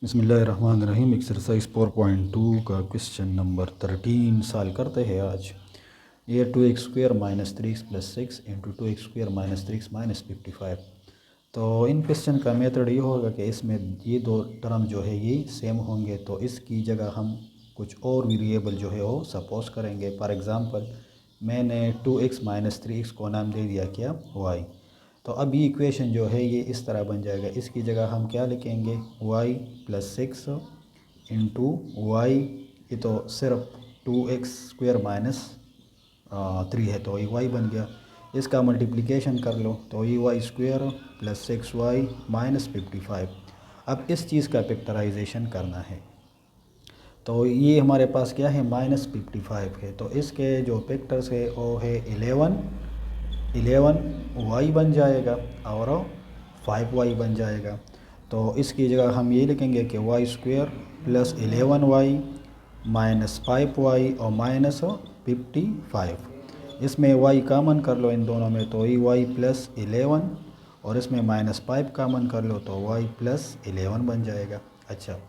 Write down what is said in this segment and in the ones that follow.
बिस्मिल्लाहिर्रहमानिर्रहीम। एक्सरसाइज 4.2 का question number 13 solve करते हैं आज। ये 2x² minus 3x plus 6 into 2x² minus 3x minus 55। तो इन क्वेश्चन का मेथड ये होगा कि इसमें ये दो टर्म जो है ये सेम होंगे, तो इसकी जगह हम कुछ और वेरिएबल जो है वो सपोज करेंगे। फॉर एग्ज़ाम्पल मैंने 2x माइनस 3x को नाम दे दिया क्या, y। तो अब ये इक्वेशन जो है ये इस तरह बन जाएगा। इसकी जगह हम क्या लिखेंगे, y प्लस 6 इंटू वाई, ये तो सिर्फ 2x² माइनस 3 है तो ये y बन गया। इसका मल्टीप्लिकेशन कर लो तो ये y² प्लस 6y माइनस 55। अब इस चीज़ का फैक्टराइजेशन करना है, तो ये हमारे पास क्या है, माइनस 55 है। तो इसके जो फैक्टर्स है वो है 11 y बन जाएगा और 5y बन जाएगा। तो इसकी जगह हम ये लिखेंगे कि y² plus 11y minus 5y और माइनस 55। इसमें y कामन कर लो इन दोनों में, तो ये y प्लस 11 और इसमें माइनस 5 कामन कर लो तो y प्लस 11 बन जाएगा। अच्छा,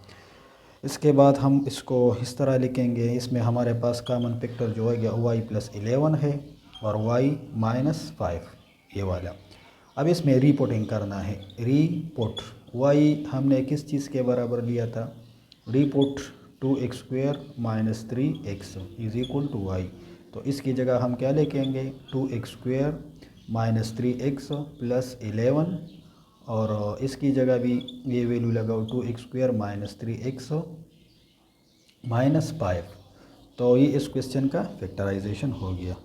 इसके बाद हम इसको इस तरह लिखेंगे, इसमें हमारे पास कामन फैक्टर जो है गया y प्लस 11 है और y माइनस 5 ये वाला। अब इसमें रीपोर्टिंग करना है। रीपोर्ट y हमने किस चीज़ के बराबर लिया था, report 2x² minus 3x is equal to y। तो इसकी जगह हम क्या लिखेंगे, 2x² माइनस 3x प्लस 11 और इसकी जगह भी ये वैल्यू लगाओ 2x² माइनस 3x माइनस 5। तो ये इस क्वेश्चन का फैक्टराइजेशन हो गया।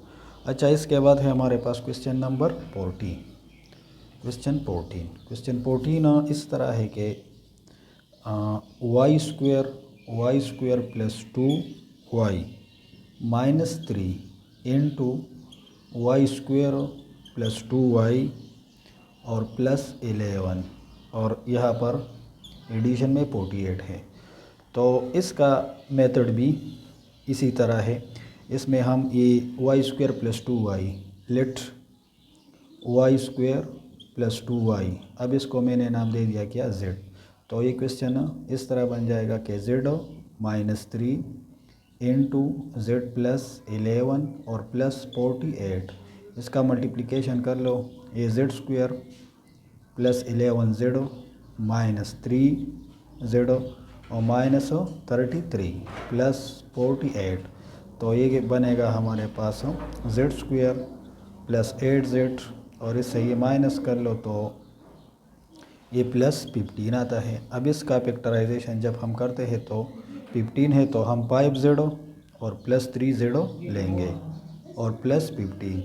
अच्छा, इसके बाद है हमारे पास क्वेश्चन नंबर 14। क्वेश्चन 14 इस तरह है कि y² plus 2y minus 3 into y² plus 2y और प्लस 11 और यहाँ पर एडिशन में 48 है। तो इसका मेथड भी इसी तरह है। इसमें हम ये y² plus 2y late y² plus 2y, अब इसको मैंने नाम दे दिया क्या, z। तो ये क्वेश्चन इस तरह बन जाएगा कि z minus 3 into z plus 11 और प्लस 48। इसका मल्टीप्लिकेशन कर लो, ये z² plus 11z minus 3z और माइनस 33 प्लस 48। तो ये बनेगा हमारे पास z² प्लस 8z और इससे ये माइनस कर लो तो ये प्लस 15 आता है। अब इसका फैक्टराइजेशन जब हम करते हैं तो 15 है तो हम 5z और प्लस 3z लेंगे और प्लस 15।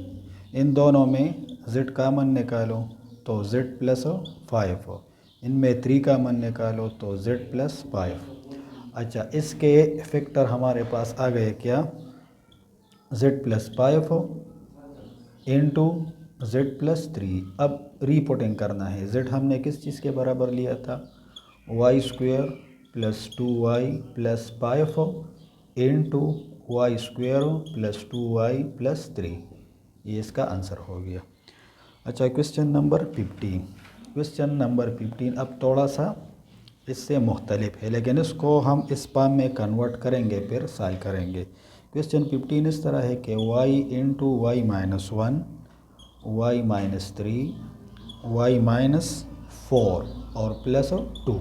इन दोनों में z कामन निकालो तो z प्लस 5, इनमें 3 कामन निकालो तो z प्लस 5। अच्छा, इसके फैक्टर हमारे पास आ गए क्या, z plus 5 into z plus 3। अब रीपोर्टिंग करना है, z हमने किस चीज़ के बराबर लिया था, y² plus 2y plus 5 into y² plus 2y plus 3। ये इसका आंसर हो गया। अच्छा, क्वेश्चन नंबर 15 अब थोड़ा सा इससे मुख्तलिफ है, लेकिन इसको हम इस फॉर्म में कन्वर्ट करेंगे फिर सॉल्व करेंगे। क्वेश्चन 15 इस तरह है कि y into y minus 1, y minus 3, y minus 4 और प्लस 2।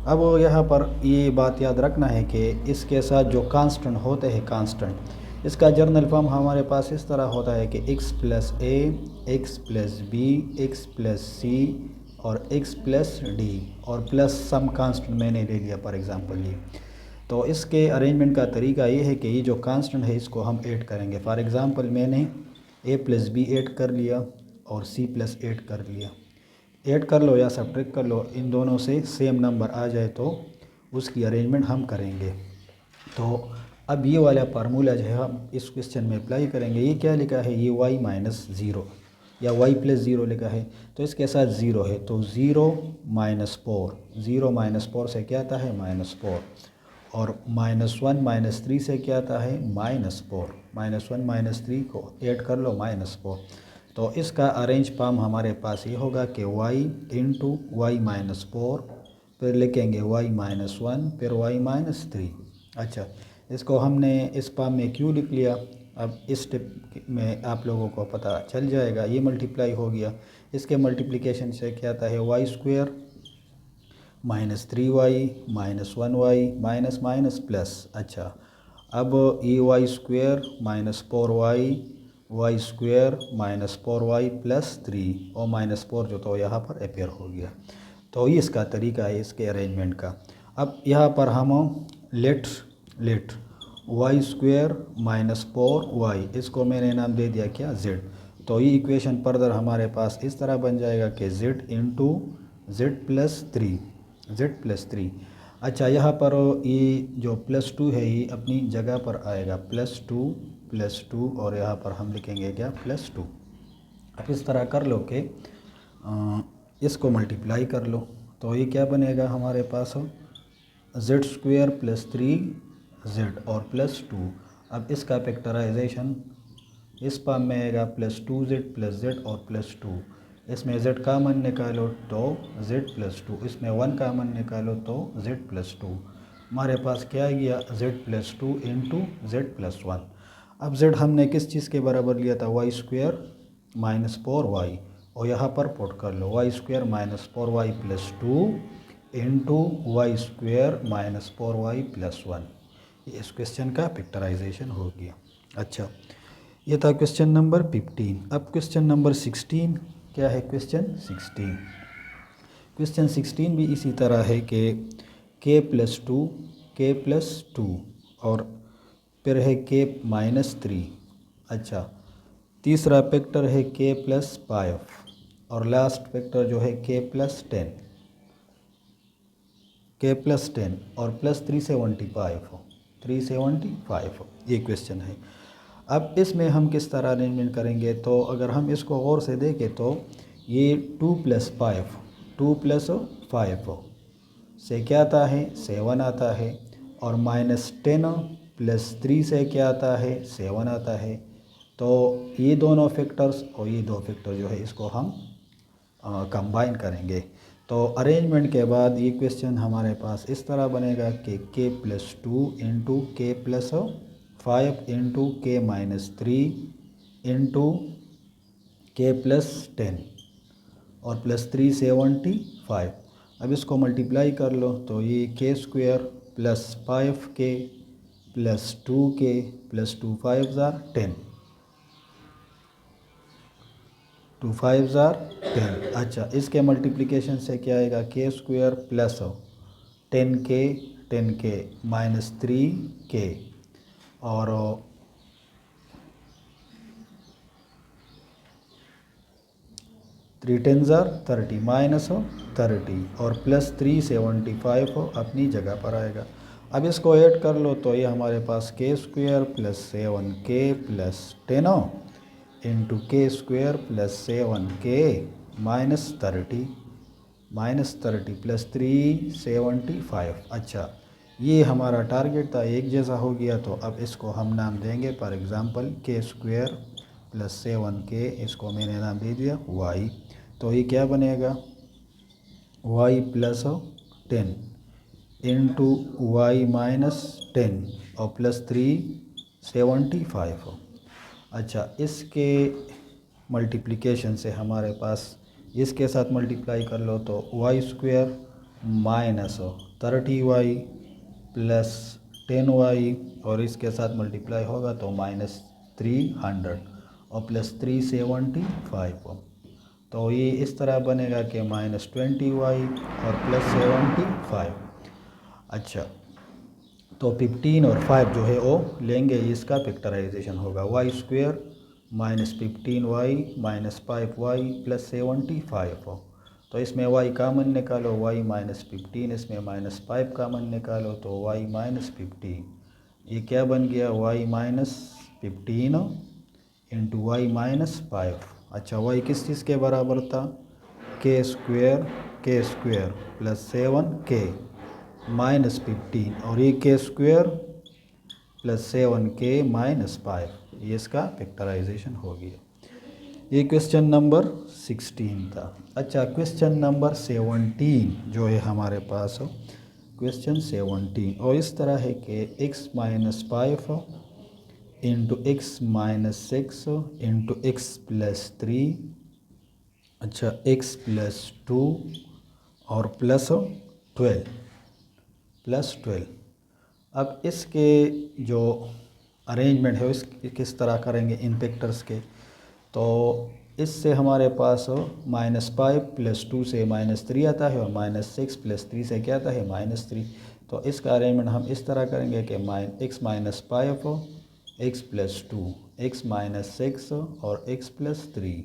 अब यहाँ पर ये बात याद रखना है कि इसके साथ जो कांस्टेंट होते हैं, कांस्टेंट इसका जर्नल फॉर्म हमारे पास इस तरह होता है कि x plus a, x plus b, x plus c और x प्लस d और प्लस सम कांस्टेंट मैंने ले लिया फॉर एग्जांपल ये। तो इसके अरेंजमेंट का तरीका ये है कि ये जो कांस्टेंट है इसको हम ऐड करेंगे। फॉर एग्जांपल मैंने a प्लस बी ऐड कर लिया और c प्लस ऐड कर लिया। ऐड कर लो या सब्ट्रैक्ट कर लो, इन दोनों से सेम नंबर आ जाए तो उसकी अरेंजमेंट हम करेंगे। तो अब ये वाला फार्मूला जो है हम इस क्वेश्चन में अप्लाई करेंगे। ये क्या लिखा है, ये y माइनस 0 या y प्लस 0 लिखा है, तो इसके साथ 0 है तो 0 माइनस 4, 0 माइनस 4 से क्या आता है, माइनस 4 और माइनस 1 माइनस 3 से क्या आता है, माइनस 4। माइनस 1 माइनस 3 को ऐड कर लो, माइनस 4। तो इसका अरेंज फॉर्म हमारे पास ये होगा कि y इंटू वाई माइनस 4 फिर लिखेंगे y माइनस 1, फिर y माइनस 3। अच्छा, इसको हमने इस फॉर्म में क्यों लिख लिया, अब इस स्टेप में आप लोगों को पता चल जाएगा। ये मल्टीप्लाई हो गया, इसके मल्टीप्लिकेशन से क्या आता है y square minus 3y minus 1y minus minus plus. अच्छा, अब ये y square minus 4y y square minus 4y plus 3 और माइनस 4 जो तो यहाँ पर अपेयर हो गया। तो ये इसका तरीका है इसके अरेंजमेंट का। अब यहाँ पर हम late Y square minus 4y, इसको मैंने नाम दे दिया क्या z। तो ये इक्वेशन फर्दर हमारे पास इस तरह बन जाएगा कि z into Z plus three. अच्छा, यहाँ पर ये जो प्लस 2 है ये अपनी जगह पर आएगा, प्लस टू और यहाँ पर हम लिखेंगे क्या प्लस 2। अब इस तरह कर लो कि इसको मल्टीप्लाई कर लो, तो ये क्या बनेगा हमारे पास जेड स्क्वायर प्लस 3z और प्लस 2। अब इसका फैक्टराइजेशन इस फॉर्म में आएगा प्लस 2z प्लस z और प्लस 2। इसमें z कामन निकालो तो z प्लस 2, इसमें 1 कामन निकालो तो z प्लस 2। हमारे पास क्या गया z plus 2 into Z plus 1। अब z हमने किस चीज़ के बराबर लिया था, वाई स्क्वायर माइनस 4y, और यहाँ पर पुट कर लो Y square minus 4y plus 2 into Y square minus 4y plus 1। ये इस क्वेश्चन का फैक्टराइजेशन हो गया। अच्छा, ये था क्वेश्चन नंबर 15। अब क्वेश्चन नंबर 16 क्या है, क्वेश्चन 16 भी इसी तरह है कि k प्लस 2 और फिर है k माइनस 3। अच्छा, तीसरा फैक्टर है k प्लस 5 और लास्ट फैक्टर जो है k प्लस 10 और प्लस 375 ये क्वेश्चन है। अब इसमें हम किस तरह अरेंजमेंट करेंगे, तो अगर हम इसको गौर से देखें तो ये 2 प्लस 5 से क्या आता है 7 आता है, और माइनस 10 प्लस 3 से क्या आता है 7 आता है। तो ये दोनों फैक्टर्स और ये दो फैक्टर जो है इसको हम कंबाइन करेंगे। तो अरेंजमेंट के बाद ये क्वेश्चन हमारे पास इस तरह बनेगा कि k प्लस 2 इंटू के प्लस 5 इंटू के माइनस 3 इंटू के प्लस 10 और प्लस 375। अब इसको मल्टीप्लाई कर लो तो ये के square plus 5k plus 2k plus 2 5 ज़ार 10, 2 5 ज़ार 10। अच्छा, इसके मल्टीप्लिकेशन से क्या आएगा के square plus 10k minus 3k और 3 10 ज़ार 30 माइनस 30 और प्लस 375 अपनी जगह पर आएगा। अब इसको ऐड कर लो तो ये हमारे पास K square plus 7k plus 10 into K square plus 7k minus 30 plus 375। अच्छा, ये हमारा टारगेट था, एक जैसा हो गया। तो अब इसको हम नाम देंगे फॉर एग्ज़ाम्पल के स्क्वायर प्लस 7k, इसको मैंने नाम दे दिया y। तो ये क्या बनेगा y plus 10 into y minus 10 और प्लस 375। अच्छा, इसके मल्टीप्लिकेशन से हमारे पास इसके साथ मल्टीप्लाई कर लो तो Y square minus 30y plus 10y और इसके साथ मल्टीप्लाई होगा तो माइनस 300 और प्लस 375। तो ये इस तरह बनेगा कि माइनस 20y और प्लस 75। अच्छा, तो 15 और 5 जो है वो लेंगे, इसका फैक्टराइजेशन होगा y square minus 15y minus 5y plus 75। तो इसमें y कामन निकालो y माइनस 15, इसमें माइनस 5 कामन निकालो तो y माइनस 15। ये क्या बन गया y minus 15 into y minus 5। अच्छा, y किस चीज़ के बराबर था के स्क्वायर प्लस 7k माइनस 15 और ये के स्क्वायर प्लस 7k माइनस 5, ये इसका फैक्टराइजेशन हो गया। ये क्वेश्चन नंबर 16 था। अच्छा, क्वेश्चन नंबर 17 जो है हमारे पास, क्वेश्चन 17 और इस तरह है कि x-5 into x-6 into x+3, अच्छा x+2 और +12। अब इसके जो अरेंजमेंट है इस किस तरह करेंगे इन फैक्टर्स के, तो इससे हमारे पास -5 + 2 से -3 आता है और -6 + 3 से क्या आता है -3। तो इसका अरेंजमेंट हम इस तरह करेंगे कि x-5 x+2 x-6 और x+3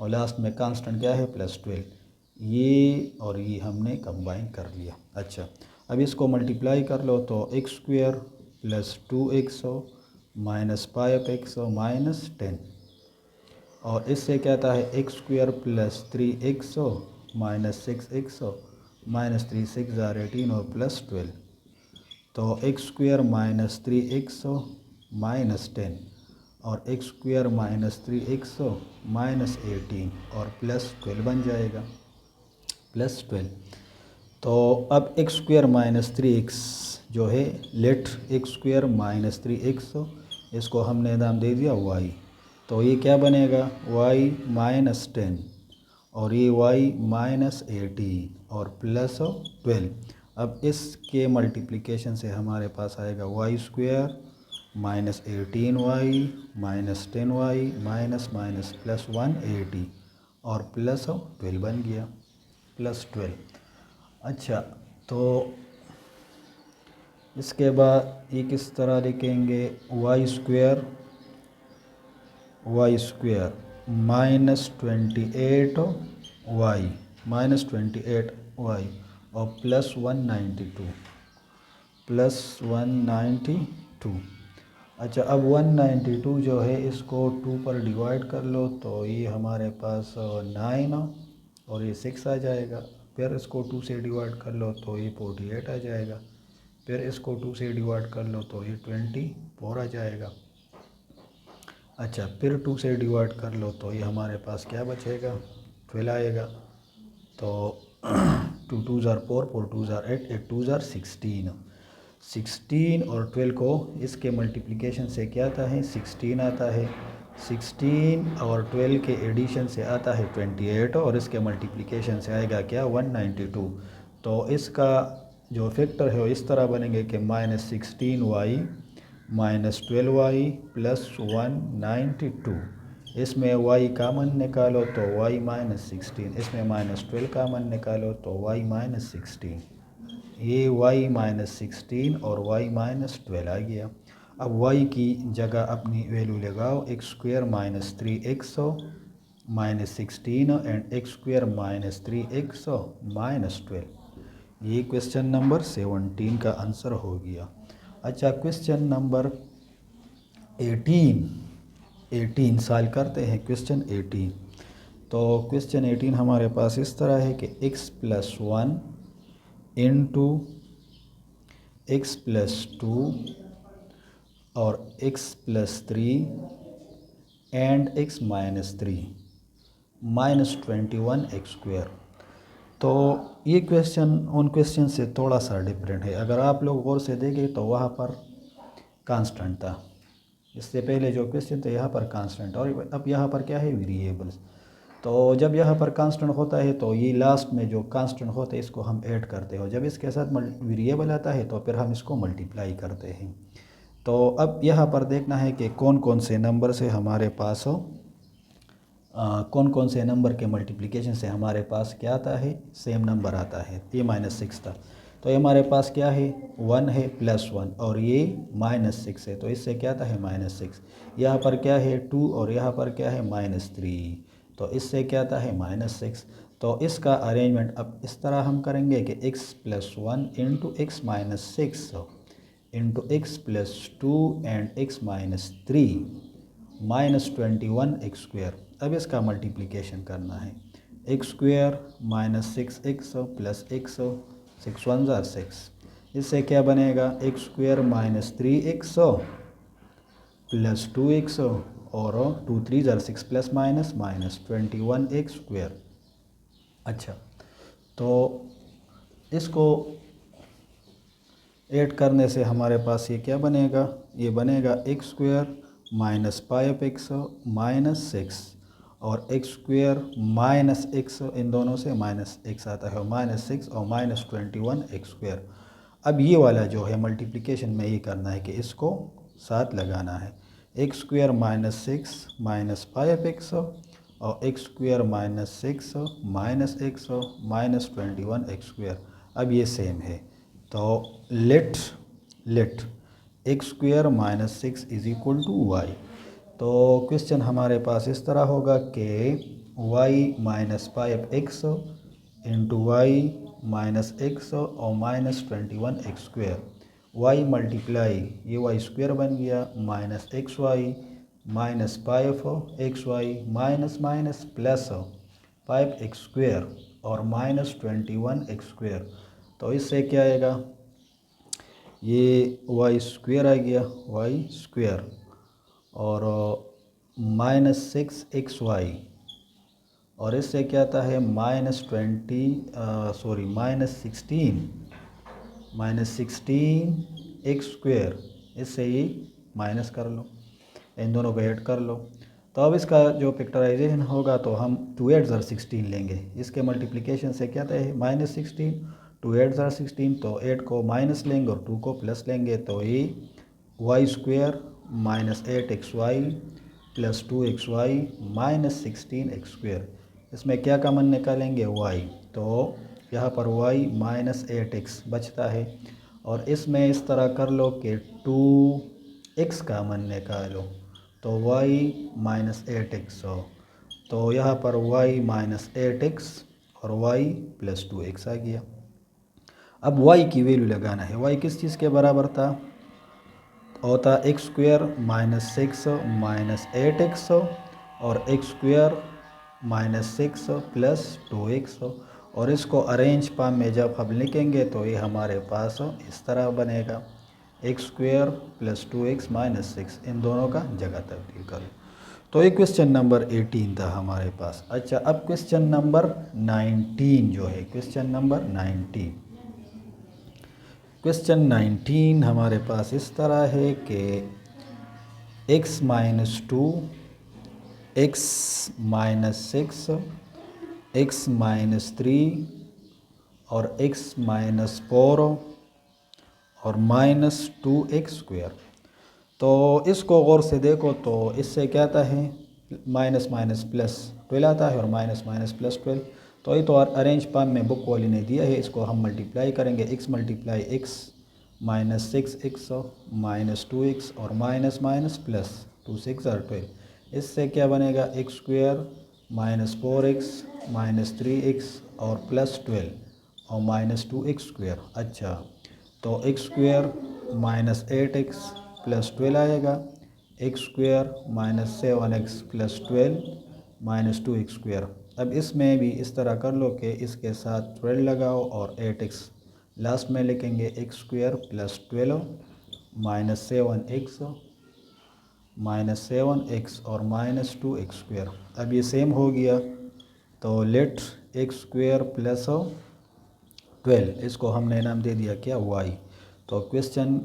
और लास्ट में कांस्टेंट क्या है +12। ये और ये हमने कंबाइन कर लिया। अच्छा, अब इसको मल्टीप्लाई कर लो तो x² + 2x -5x -10 और इससे क्या आता है x² + 3x -6x -3 6 18 और +12। तो x² - 3x -10 और x² - 3x -18 और +12 बन जाएगा +12। तो अब x² - 3x जो है लेट x² - 3x इसको हमने नाम दे दिया y। तो ये क्या बनेगा y -10 और ये y -18 और +12। अब इसके मल्टीप्लिकेशन से हमारे पास आएगा y² -18y -10y +180 और +12 बन गया +12। अच्छा, तो इसके बाद ये किस तरह लिखेंगे y² -28y -28y और +192। अच्छा, अब 192 जो है इसको 2 पर डिवाइड कर लो तो ये हमारे पास 9 और ये 6 आ जाएगा। फिर इसको 2 से डिवाइड कर लो तो ये 48 आ जाएगा। फिर इसको 2 से डिवाइड कर लो तो ये 24 आ जाएगा। अच्छा, फिर 2 से डिवाइड कर लो तो ये हमारे पास क्या बचेगा 12 आएगा। तो 2 2 ज़ार 4 4 2 ज़ार 8 8 2 ज़ार 16 और 12 को इसके मल्टीप्लिकेशन से क्या आता है 16 आता है। 16 और 12 के एडिशन से आता है 28 और इसके मल्टीप्लिकेशन से आएगा क्या 192। तो इसका जो फैक्टर है वो इस तरह बनेंगे कि -16y -12y +192। इसमें y कामन निकालो तो y -16, इसमें -12 कामन निकालो तो y -16। ये y -16 और y -12 आ गया। अब y की जगह अपनी वैल्यू लगाओ x² - 3x -16 and x² - 3x -12। ये क्वेश्चन नंबर 17 का आंसर हो गया। अच्छा, क्वेश्चन नंबर 18 सॉल्व करते हैं क्वेश्चन 18। तो क्वेश्चन 18 हमारे पास इस तरह है कि x+1 इंटू x+2 और x+3 एंड x-3 -21x²। तो ये क्वेश्चन उन क्वेश्चन से थोड़ा सा डिफरेंट है। अगर आप लोग गौर से देखें तो वहाँ पर कांस्टेंट था, इससे पहले जो क्वेश्चन थे यहाँ पर कांस्टेंट और अब यहाँ पर क्या है वेरिएबल्स। तो जब यहाँ पर कांस्टेंट होता है तो ये लास्ट में जो कांस्टेंट होते हैं इसको हम ऐड करते हैं और जब इसके साथ वेरिएबल आता है तो फिर हम इसको मल्टीप्लाई करते हैं। तो अब यहाँ पर देखना है कि कौन कौन से नंबर से हमारे पास कौन कौन से नंबर के मल्टीप्लिकेशन से हमारे पास क्या आता है सेम नंबर आता है। ये -6 था तो ये हमारे पास क्या है 1 है +1 और ये -6 है तो इससे क्या आता है -6। यहाँ पर क्या है 2 और यहाँ पर क्या है -3 तो इससे क्या आता है -6। तो इसका अरेंजमेंट अब इस तरह हम करेंगे कि x+1 into x-6 into x+2 and x-3 -21x²। अब इसका मल्टीप्लिकेशन करना है x² -6x प्लस x 6 1 ज़ार 6। इससे क्या बनेगा x² -3x प्लस 2x और 2 3 ज़र 6 plus minus minus 21x square. अच्छा, तो इसको ऐड करने से हमारे पास ये क्या बनेगा, ये बनेगा x square minus 5x minus 6 और x स्क्वायर माइनस x, इन दोनों से माइनस x आता है, माइनस 6 और माइनस 21x स्क्वायर। अब ये वाला जो है मल्टीप्लिकेशन में ये करना है कि इसको साथ लगाना है, x square minus 6 minus 5x और x square minus 6 minus x minus 21x square. अब ये सेम है, तो let x square minus 6 is equal to y. तो क्वेश्चन हमारे पास इस तरह होगा कि y minus 5x into y minus x और minus 21x square, y multiply ये वाई स्क्वायर बन गया minus x y minus 5x y minus minus plus 5x square और माइनस 21x स्क्वायर। तो इससे क्या आएगा, ये वाई स्क्वायर आ गया, वाई स्क्वायर और माइनस 6x वाई, और इससे क्या आता है माइनस 16x स्क्वायर। इससे ही माइनस कर लो, इन दोनों को ऐड कर लो। तो अब इसका जो फैक्टराइजेशन होगा तो हम 2 8 ज़र 16 लेंगे, इसके मल्टीप्लिकेशन से क्या आता है माइनस 16, 2 8 ज़र 16, तो 8 को माइनस लेंगे और 2 को प्लस लेंगे, तो ये y square minus 8x y plus 2x y minus 16x square. इसमें क्या कॉमन निकालेंगे y, तो यहाँ पर y माइनस 8x बचता है, और इसमें इस तरह कर लो कि 2x कॉमन निकालो, तो y माइनस 8x हो, तो यहाँ पर y माइनस 8x और y प्लस 2x आ गया। अब y की वैल्यू लगाना है, y किस चीज़ के बराबर था, होता x square minus 6 minus 8x और x square minus 6 plus 2x, और इसको अरेंज फॉर्म में जब हम लिखेंगे तो ये हमारे पास इस तरह बनेगा, x square plus 2x minus 6, इन दोनों का जगह तब्दील करो। तो ये क्वेश्चन नंबर 18 था हमारे पास। अच्छा, अब क्वेश्चन नंबर 19 जो है, क्वेश्चन नंबर 19, क्वेश्चन 19 हमारे पास इस तरह है कि x minus 2, x minus 6, x minus 3 और x माइनस 4 और माइनस 2x स्क्वायर। तो इसको गौर से देखो तो इससे क्या आता है, माइनस माइनस प्लस 12 आता है और माइनस माइनस प्लस 12। तो ये तो अरेंज फॉर्म में बुक वाली ने दिया है, इसको हम मल्टीप्लाई करेंगे, x multiply x minus 6x minus 2x और माइनस माइनस प्लस 2 6 और 12। इससे क्या बनेगा, x square minus 4x minus 3x और प्लस 12 और माइनस 2x स्क्वायर। अच्छा, तो x square minus 8x plus 12 आएगा, x square minus 7x plus 12 minus 2x square. अब इसमें भी इस तरह कर लो कि इसके साथ 12 लगाओ और 8x लास्ट में लिखेंगे, x square plus 12 minus 7x minus 7x और माइनस 2x स्क्वायर। अब ये सेम हो गया, तो लेट एक्स स्क्वायर प्लस 12, इसको हमने नाम दे दिया क्या, y। तो क्वेश्चन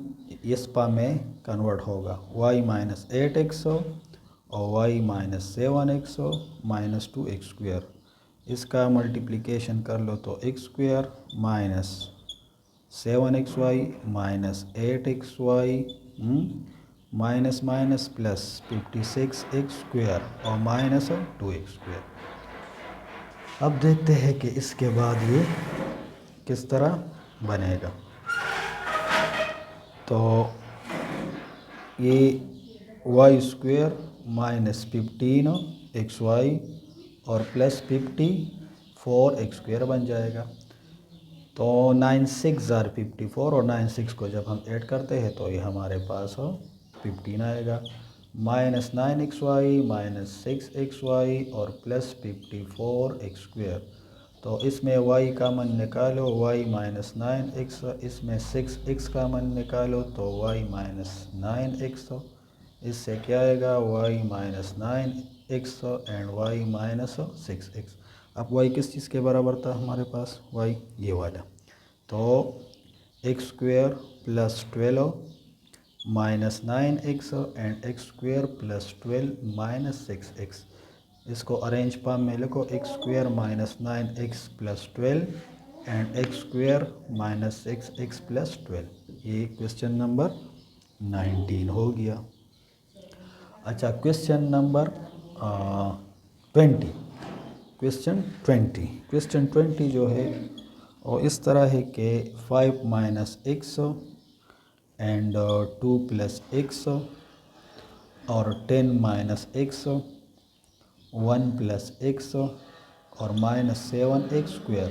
इस फॉर्म में कन्वर्ट होगा, y माइनस 8x और y minus 7x minus 2x square. इसका मल्टीप्लिकेशन कर लो तो x square minus 7xy minus 8xy minus minus plus 56x square और माइनस 2x स्क्वायर। अब देखते हैं कि इसके बाद ये किस तरह बनेगा। तो ये वाई स्क्वायर माइनस 15xy और प्लस 54x स्क्वायर बन जाएगा। तो 9 6 ज़ार 54 और 9 6 को जब हम ऐड करते हैं तो ये हमारे पास 15 आएगा, माइनस 9xy माइनस 6xy और प्लस 54x स्क्वायर। तो इसमें y कॉमन निकालो, y माइनस 9x, इसमें 6x कॉमन निकालो तो y माइनस 9x, इससे क्या आएगा y minus 9x and y minus 6x। अब y किस चीज़ के बराबर था हमारे पास, y ये वाला, तो x square plus 12 minus 9x and x square plus 12 minus 6x। इसको अरेंज फॉर्म में लिखो, x square minus 9x plus 12 and x square minus 6x plus 12। ये क्वेश्चन नंबर 19 हो गया। अच्छा, क्वेश्चन नंबर 20। क्वेश्चन 20 जो है और इस तरह है कि 5 minus x and 2 plus x और 10 माइनस एक्स 1 प्लस एक्स और माइनस 7x स्क्वेयर।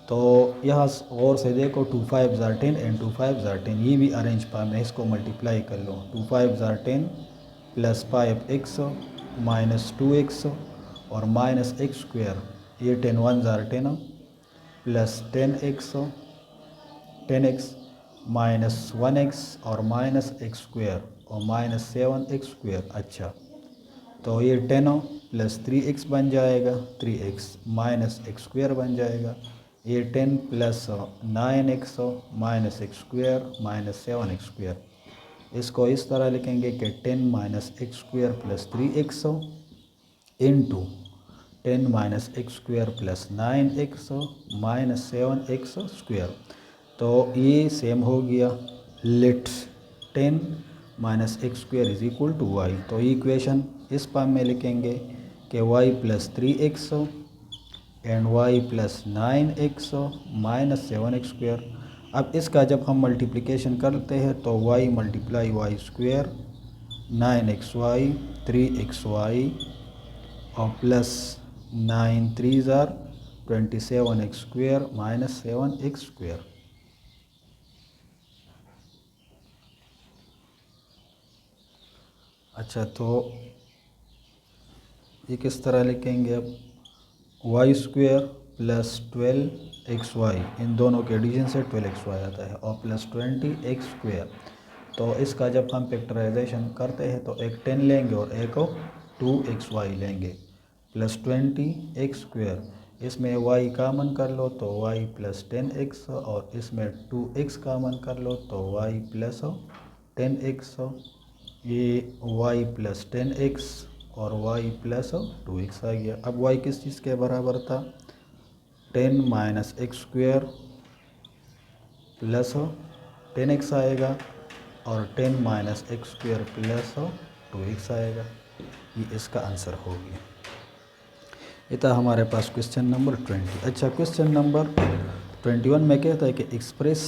तो यहाँ और से देखो, 2 5 ज़ार 10 एंड 2 5 ज़ार 10, ये भी अरेंज फॉर्म है, इसको मल्टीप्लाई कर लो। 2 5 ज़ार 10 प्लस 5x माइनस 2x और माइनस x स्क्वेयर, ये 10 1 ज़ार 10 प्लस 10x माइनस 1x और माइनस x स्क्वेयर और माइनस 7x स्क्वेयर। अच्छा, तो ये 10 प्लस 3x बन जाएगा, 3x माइनस x स्क्वेयर बन जाएगा। ये 10 plus 9x minus x square minus 7x square. इसको इस तरह लिखेंगे कि 10 minus x square plus 3x into 10 minus x square plus 9x minus 7x square. तो ये सेम हो गया, let 10 minus x square is equal to y. तो ये इक्वेशन इस फॉर्म में लिखेंगे कि y plus 3x and y plus 9x minus 7x square. अब इसका जब हम मल्टीप्लिकेशन करते हैं तो y multiply Y square 9xy 3xy और प्लस 9 3 ज़ार 27x square minus 7x square. अच्छा, तो ये किस तरह लिखेंगे, अब वाई स्क्वेयर प्लस 12xy, इन दोनों के एडिशन से 12xy आता है और प्लस 20x स्क्वेयर। तो इसका जब हम फैक्टराइजेशन करते हैं तो एक 10 लेंगे और एक 2xy लेंगे, प्लस 20x स्क्वेयर। इसमें y कामन कर लो तो y प्लस 10x और इसमें 2x कामन कर लो तो y प्लस 10x। ये y प्लस 10x और y प्लस 2x आ गया। अब y किस चीज़ के बराबर था, 10 minus x square plus 10x आएगा और 10 minus x square plus 2x आएगा। ये इसका आंसर हो गया। ये था हमारे पास क्वेश्चन नंबर 20। अच्छा, क्वेश्चन नंबर 21 में कहता है कि express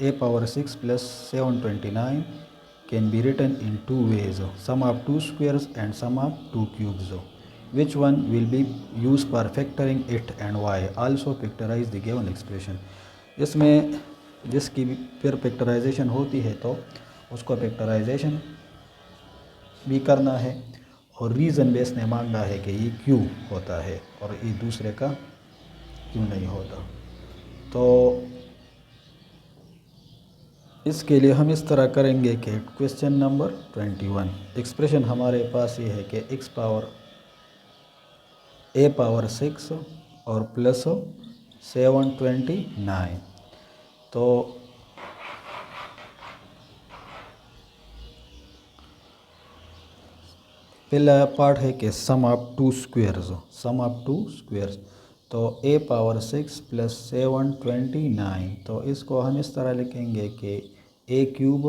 a power 6 plus 729 can be written in two ways, sum of two squares and sum of two cubes. Which one will be used for factoring it and why? Also factorize the given expression. इसमें जिसकी फिर factorisation होती है तो उसको factorisation भी करना है और रीज़न बेस ने मांगा है कि ये क्यों होता है और ये दूसरे का क्यों नहीं होता। तो इसके लिए हम इस तरह करेंगे कि क्वेश्चन नंबर 21 एक्सप्रेशन हमारे पास ये है कि x पावर a पावर 6 और प्लस 729। तो पहला पार्ट है कि सम ऑफ टू स्क्वेयर्स। तो a पावर 6 प्लस 729, तो इसको हम इस तरह लिखेंगे कि a क्यूब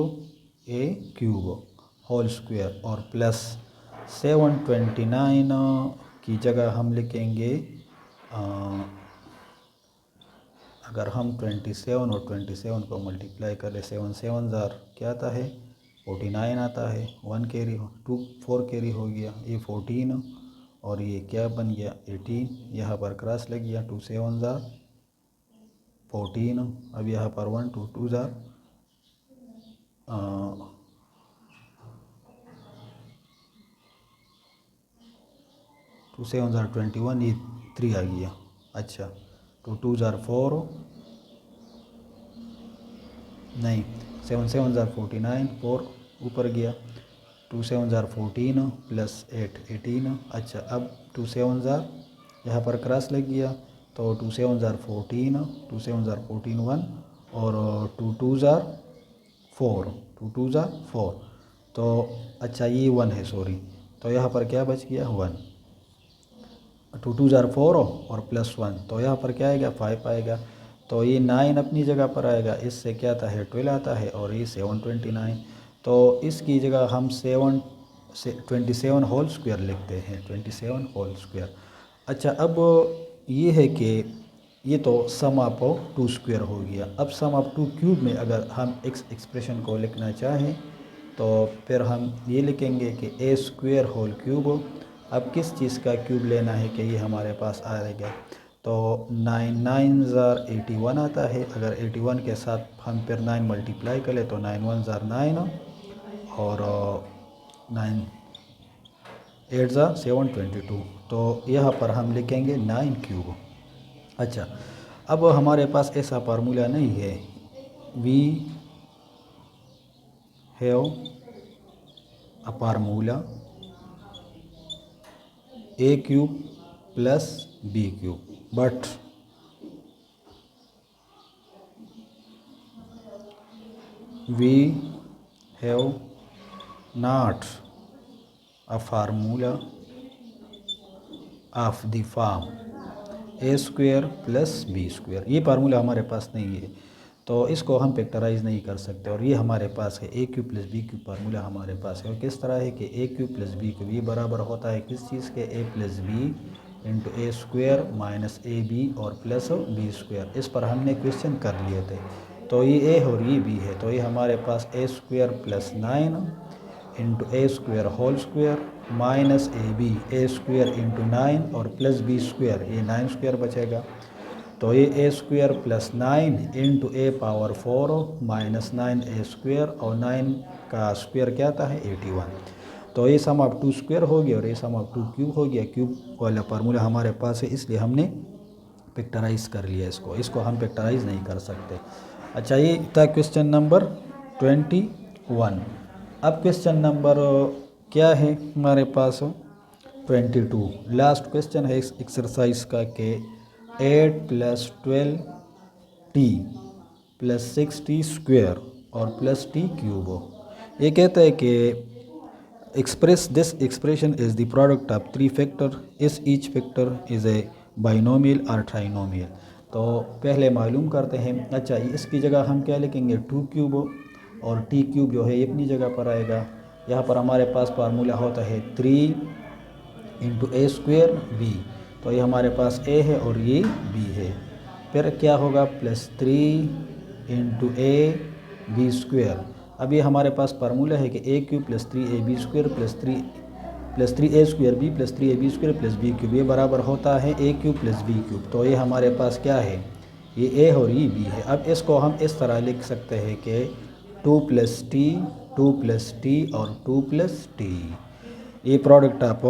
होल स्क्वायर और प्लस 729 की जगह हम लिखेंगे, अगर हम 27 और 27 को मल्टीप्लाई करें, 7 7 ज़ार क्या आता है 49 आता है, 1 कैरी 2 4 कैरी हो गया, ये 14 और ये क्या बन गया 18। यहाँ पर क्रॉस लग गया, 2 7 ज़ार 14। अब यहाँ पर 1 2 2 ज़ार 2 7 ज़ार 21, ये 3 आ गया। अच्छा, 2 2 ज़ार 4, नहीं 7 7 ज़ार 49, 4 ऊपर गया, 2 7 ज़ार 14 प्लस 8 18। अच्छा, अब 2 7 ज़ार यहाँ पर क्रॉस लग गया, तो 2 7 ज़ार 14, 2 7 ज़ार 14 1 और 2 2 ज़ार 4, 2 2 ज़ार 4। तो अच्छा ये 1 है, सॉरी, तो यहाँ पर क्या बच गया 1। 2 2 ज़ार 4 और प्लस 1, तो यहाँ पर क्या आएगा 5 आएगा। तो ये 9 अपनी जगह पर आएगा, इससे क्या आता है 12 आता है, और ये 729। तो इसकी जगह हम 27 होल स्क्वायर लिखते हैं, 27 होल स्क्वायर। अच्छा, अब ये है कि ये तो सम ऑफ 2 स्क्वायर हो गया। अब सम ऑफ 2 क्यूब में अगर हम इस एक्सप्रेशन को लिखना चाहें तो फिर हम ये लिखेंगे कि ए स्क्वायर होल क्यूब। अब किस चीज़ का क्यूब लेना है कि ये हमारे पास आएगा, तो 9 9 ज़ार 81 आता है। अगर 81 के साथ हम फिर 9 मल्टीप्लाई करें तो 9 1 ज़ार 9 और 9 8 ज़ार 722। तो यहाँ पर हम लिखेंगे 9 क्यूब। अच्छा, अब हमारे पास ऐसा फार्मूला नहीं है, we have a formula a cube plus B cube, but we have not a formula of the form a square plus B square. ये फार्मूला हमारे पास नहीं है, तो इसको हम फैक्टराइज नहीं कर सकते। और ये हमारे पास है A cube plus B cube formula हमारे पास है। और किस तरह है कि A cube plus B cube ये बराबर होता है किस चीज़ के, A plus B into A square minus A B और प्लस बी स्क्वायर। इस पर हमने क्वेश्चन कर लिए थे, तो ये ए और ये बी है, तो ये हमारे पास ए square plus 9 into A square whole square minus A square into 9 और प्लस बी स्क्वायर, ये 9 स्क्वायर बचेगा। तो ये ए स्क्वायर प्लस 9 इंटू ए पावर 4 माइनस 9 ए स्क्वायर, और 9 का स्क्वायर क्या आता है 81। तो ये सम ऑफ 2 स्क्वायर हो गया और ये सम ऑफ 2 क्यूब हो गया। क्यूब वाला फार्मूला हमारे पास है, इसलिए हमने फैक्टराइज कर लिया इसको हम फैक्टराइज नहीं कर सकते। अच्छा, ये था क्वेश्चन नंबर 21। अब क्वेश्चन नंबर क्या है हमारे पास 22, लास्ट क्वेश्चन है इस एक्सरसाइज का कि 8 plus 12t plus 6t square और प्लस टी क्यूब हो। ये कहता है कि express this expression is the product of 3 factor, इस each factor is a binomial और ट्राइनोमियल। तो पहले मालूम करते हैं। अच्छा, इसकी जगह हम क्या लिखेंगे 2 क्यूब, और टी क्यूब जो है ये अपनी जगह पर आएगा। यहाँ पर हमारे पास फार्मूला होता है 3 इंटू ए स्क्वायर बी, तो ये हमारे पास ए है और ये बी है। फिर क्या होगा plus 3 into A B square. अब ये हमारे पास फार्मूला है कि A cube plus 3 A B square plus 3 A square B plus 3 A B square plus B cube, ये बराबर होता है A cube plus B cube. तो ये हमारे पास क्या है, ये ए और ये बी है। अब इसको हम इस तरह लिख सकते हैं कि 2 प्लस टी और 2 प्लस टी, ये प्रोडक्ट ऑफ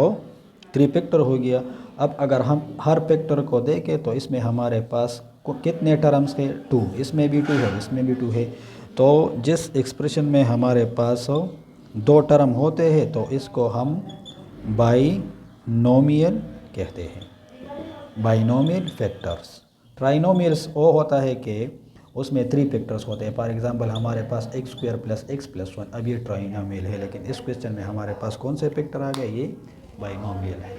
3 फैक्टर हो गया। अब अगर हम हर फैक्टर को देखें तो इसमें हमारे पास कितने टर्म्स है 2, इसमें भी 2 है, इसमें भी 2 है। तो जिस एक्सप्रेशन में हमारे पास 2 टर्म होते हैं तो इसको हम बाइनोमियल कहते हैं, बाइनोमियल फैक्टर्स। ट्राइनोमियल्स वो होता है कि उसमें 3 फैक्टर्स होते हैं। फॉर एग्जांपल हमारे पास x square plus x plus 1, अब ये ट्राइनोमियल है, लेकिन इस क्वेश्चन में हमारे पास कौन से फैक्टर आ गए, ये बाइनोमियल है।